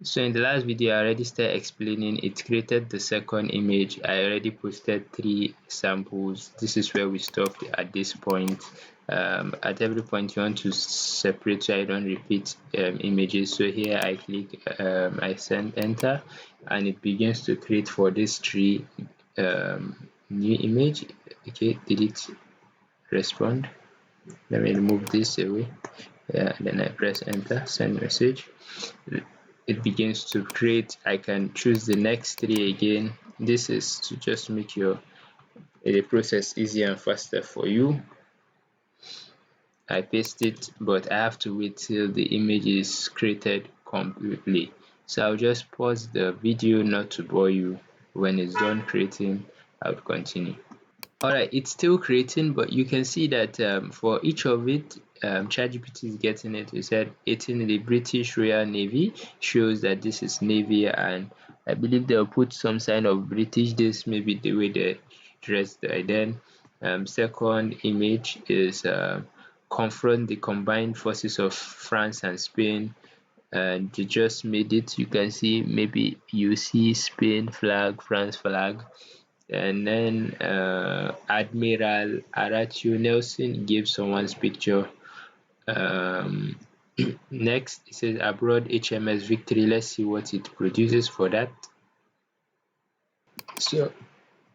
So in the last video I already started explaining. It created the second image. I already posted 3 samples. This is where we stopped at this point. At every point you want to separate so I don't repeat images. So here I click, I send enter, and it begins to create for this tree new image. Okay, did it respond? Let me remove this away. Yeah, then I press enter, send message. It begins to create. I can choose the next 3 again. This is to just make your the process easier and faster for you. I paste it, but I have to wait till the image is created completely. So I'll just pause the video not to bore you. When it's done creating, I'll continue. Alright, it's still creating, but you can see that for each of it, ChatGPT is getting it. We said 18 in the British Royal Navy, shows that this is Navy, and I believe they'll put some sign of British. This maybe the way they dressed. Then second image is confront the combined forces of France and Spain, and they just made it. You can see, maybe you see Spain flag, France flag, and then Admiral Aratio Nelson gave someone's picture. Um, Next, it says abroad HMS Victory. Let's see what it produces for that. So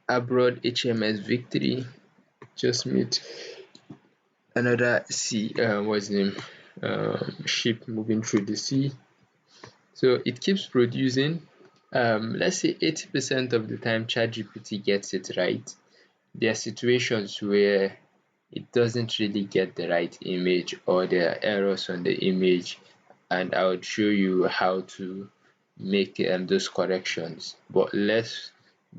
abroad HMS Victory just meet another sea, what's the name? Ship moving through the sea. So it keeps producing. Let's say 80% of the time ChatGPT gets it right. There are situations where it doesn't really get the right image, or there are errors on the image, and I would show you how to make those corrections. But let's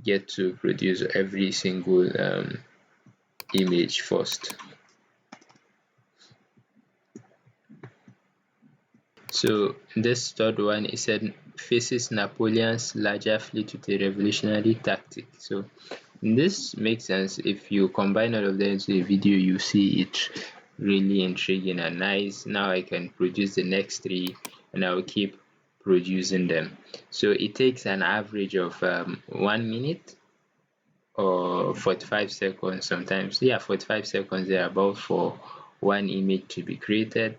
get to produce every single image first. So this third one, it said faces Napoleon's larger fleet with a revolutionary tactic. So this makes sense. If you combine all of them into a video, you see it really intriguing and nice. Now I can produce the next 3, and I will keep producing them. So it takes an average of 1 minute or 45 seconds sometimes. Yeah, 45 seconds thereabout for one image to be created.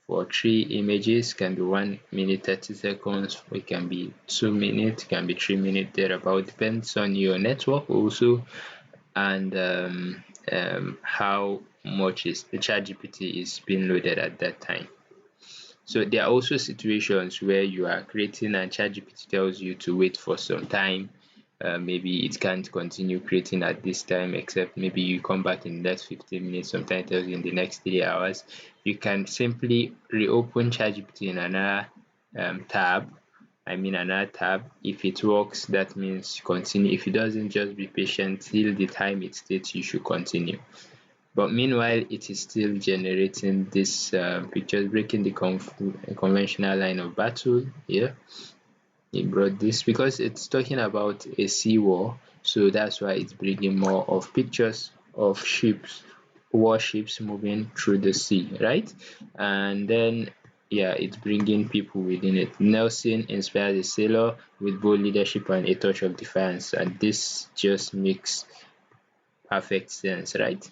For 3 images can be 1 minute 30 seconds, it can be 2 minutes, it can be 3 minutes thereabout. Depends on your network also, and how much is the ChatGPT is being loaded at that time. So there are also situations where you are creating and ChatGPT tells you to wait for some time. Maybe it can't continue creating at this time, except maybe you come back in the next 15 minutes, sometimes it tells you in the next 3 hours. You can simply reopen ChatGPT in another tab. I mean another tab. If it works, that means continue. If it doesn't, just be patient till the time it states you should continue. But meanwhile, it is still generating this pictures, breaking the conventional line of battle. Yeah, it brought this because it's talking about a sea war, so that's why it's bringing more of pictures of ships, warships moving through the sea, right? And then yeah, it's bringing people within it. Nelson inspires a sailor with bold leadership and a touch of defiance, and this just makes perfect sense, right?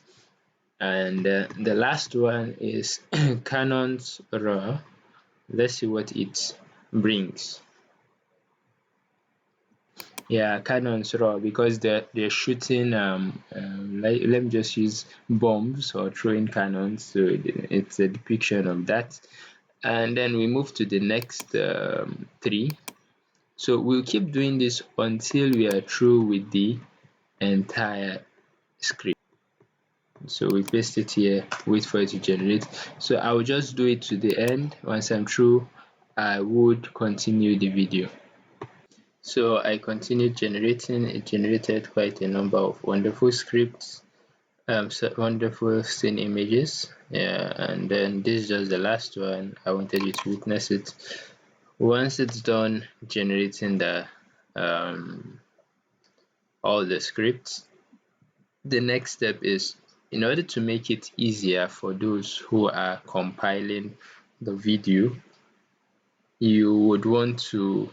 And the last one is Canon's Raw. Let's see what it brings. Yeah, Canon's Raw, because they're shooting let me just use bombs or throwing cannons, so it's a depiction of that. And then we move to the next 3. So we'll keep doing this until we are through with the entire script. So we paste it here, wait for it to generate. So I will just do it to the end. Once I'm through, I would continue the video. So I continued generating. It generated quite a number of wonderful scripts, wonderful scene images. Yeah, and then this is just the last one. I wanted you to witness it. Once it's done generating the all the scripts, the next step is, in order to make it easier for those who are compiling the video, you would want to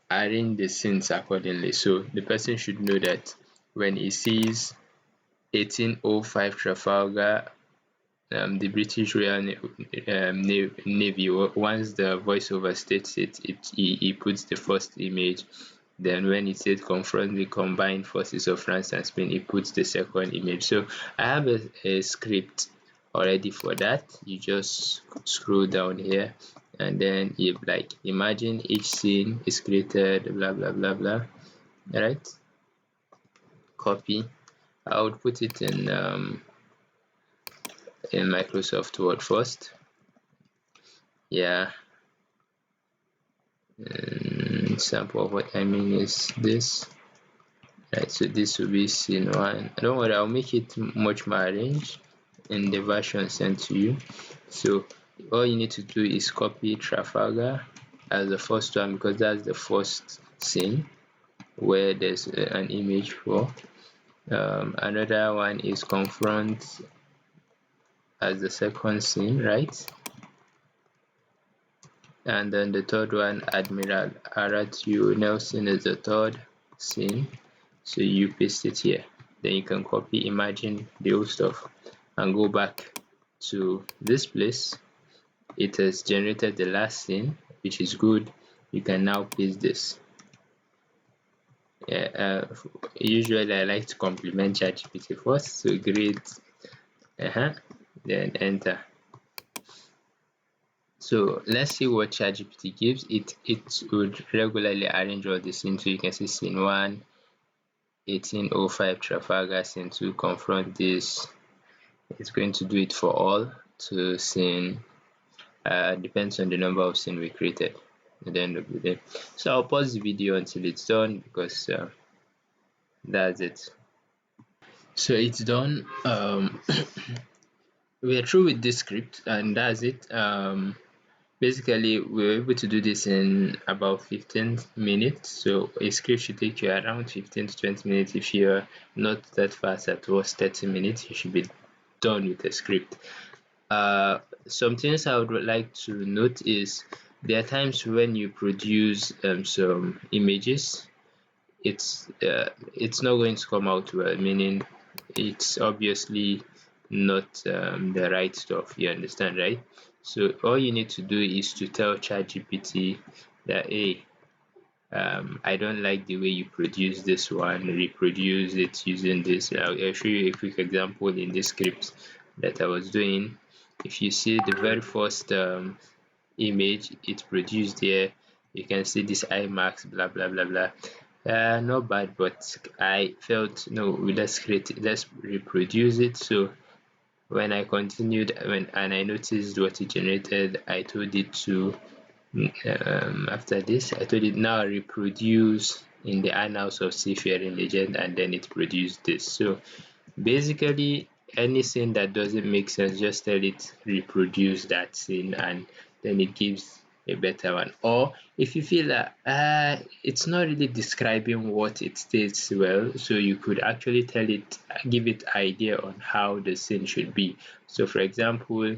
arrange the scenes accordingly. So the person should know that when he sees 1805 Trafalgar, the British Royal Navy, once the voiceover states it, he puts the first image. Then when it says confront the combined forces of France and Spain, he puts the second image. So I have a script already for that. You just scroll down here, and then you like imagine each scene is created, blah blah blah blah. Right? Copy. I would put it in Microsoft Word first. Yeah, sample of what I mean is this. Right, so this will be scene 1. Don't worry, I'll make it much more arranged in the version sent to you. So all you need to do is copy Trafalgar as the first one, because that's the first scene where there's an image for. Another one is confront as the second scene, right? And then the third one, Admiral Aratio Nelson, is the third scene. So you paste it here. Then you can copy, imagine the whole stuff, and go back to this place. It has generated the last scene, which is good. You can now paste this. Yeah, usually I like to compliment ChatGPT first. So great. Then enter. So let's see what ChatGPT gives. It would regularly arrange all the scenes. So you can see scene 1, 1805 Trafalgar, scene 2, confront this. It's going to do it for all to scene. Depends on the number of scene we created at the end of the day. So I'll pause the video until it's done, because that's it. So it's done. We are through with this script, and that's it. Basically we were able to do this in about 15 minutes. So a script should take you around 15 to 20 minutes. If you're not that fast at was 30 minutes, you should be done with a script. Some things I would like to note is there are times when you produce some images, it's not going to come out well, meaning it's obviously not the right stuff. You understand, right? So all you need to do is to tell ChatGPT that, hey, I don't like the way you produce this one, reproduce it using this. I'll show you a quick example in this script that I was doing. If you see the very first image it produced here, you can see this IMAX, blah blah blah blah. Not bad, but I felt no, let's reproduce it. So when I continued and I noticed what it generated, I told it to after this I told it now reproduce in the annals of seafaring legend, and then it produced this. So basically anything that doesn't make sense, just tell it reproduce that scene, and then it gives a better one. Or if you feel that it's not really describing what it states well, so you could actually tell it, give it idea on how the scene should be. So for example,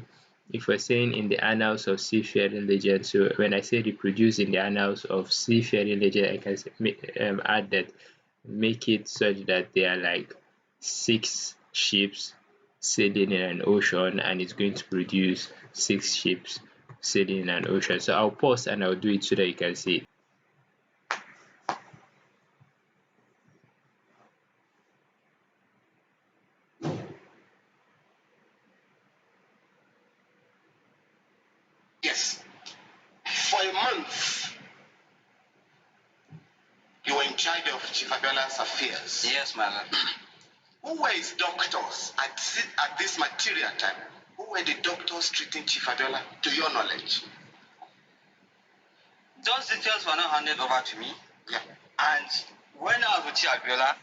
if we're saying in the annals of seafaring legend, so when I say reproduce in the annals of seafaring legend, I can add that, make it such that they are like 6 ships sailing in an ocean, and it's going to produce 6 ships sailing in an ocean. So I'll pause and I'll do it so that you can see it. Yes. For a month, you were in charge of Chief Abiola's affairs. Yes, madam. Who were his doctors at this material time? Who were the doctors treating Chief Abiola, to your knowledge? Those details were not handed over to me. Yeah. And when I was with Chief Abiola,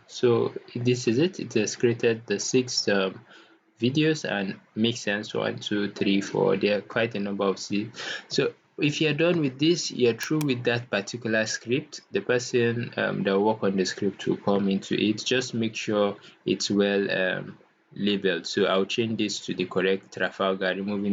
So this is it. It has created the 6 videos and makes sense. 1, 2, 3, 4. There are quite a number of scenes. So if you're done with this, you're through with that particular script. The person that will work on the script will come into it. Just make sure it's well labeled. So I'll change this to the correct Trafalgar, removing